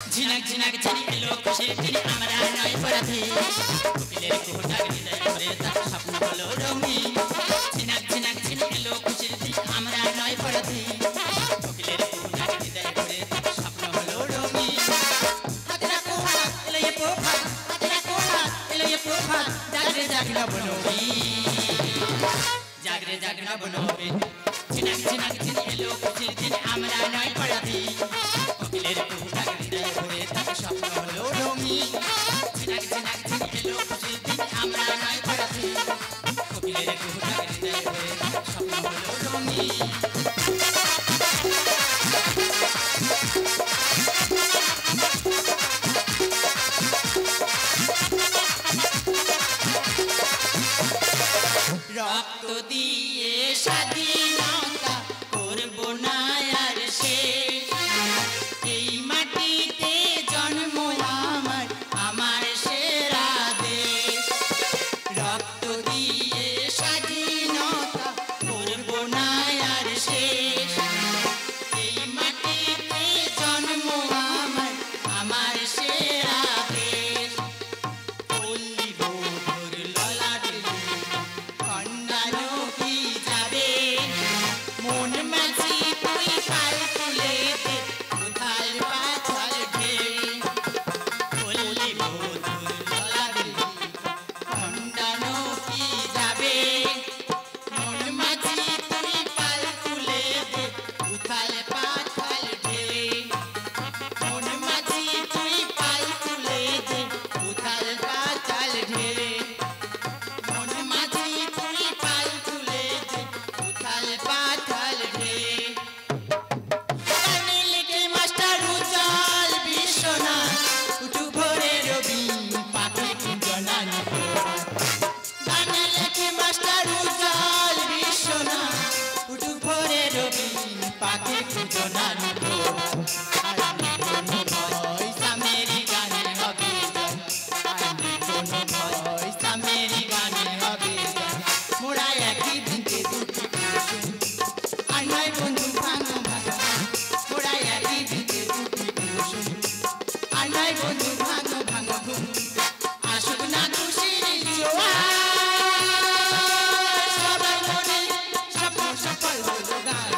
ঝিনাক ঝিনাক ঝিনি এলো খুশির দিনে আমরা নয় পরাধী কোকিলের কুহু ডাক হৃদয় ভরে তার স্বপ্ন হলো রঙিন ঝিনাক ঝিনাক ঝিনি এলো খুশির দিনে আমরা নয় পরাধী কোকিলের কুহু ডাক হৃদয় ভরে তার স্বপ্ন হলো রঙিন হাতে রাখো হাত এলো এ প্রভাত হাতে রাখো হাত এলো এ প্রভাত জাগরে জাগনা বনবি জাগরে জাগনা বনবি ঝিনাক ঝিনাক ঝিনি এলো খুশির দিনে আমরা নয় পরাধী কোকিলের কুহু ডাক হৃদয় ভরে তার স্বপ্ন হলো রঙিন ঝিনাক ঝিনাক ঝিনি এলো খুশির দিনে আমরা নয় পরাধী কোকিলের কুহু ডাক হৃদয় ভরে তার স্বপ্ন হলো রঙিন রক্ত দিয়ে স্বাধীনতা করব না আর শেষ এই মাটিতে জন্ম আমার আমার সেরা দেশ রক্ত দিয়ে স্বাধীনতা করব না আর শেষ এই মাটিতে জন্ম আমার আমার সেরা দেশ পল্লী বধুর ললাটে খন্ডানো কি যাবে মন মাঝি তুই পাল তুলে দে উথাল পাথাল ঢেউ পল্লী বধুর ললাটে খন্ডানো কি যাবে মন মাঝি তুই পাল তুলে দে উথাল পাথাল ঢেউ মন মাঝি তুই পাল তুলে দে উথাল পাথাল ঢেউ মন মাঝি তুই পাল তুলে দে উথাল পাথাল ঢেউ গানে লেগে মাস্টার উজ্জ্বল বিশ্বনাথ উঁচু ভোরে রবি পাখি কুঞ্জনান গানে লেগে মাস্টার উজ্জ্বল বিশ্বনাথ উঁচু ভোরে রবি পাখি কুঞ্জনান আর কোনো ভয় সামেরি গানে হবে আর কোনো ভয় সামেরি গানে হবে মোরা একই দিনকে দুটি কুসুম আর নয় বন্ধু ভাঙো ভাঙো মোরা একই দিনকে দুটি কুসুম আর নয় বন্ধু ভাঙো ভাঙো ঘুম আসুক না খুশির জোয়ার সবার মনে স্বপ্ন সফল হলো গানে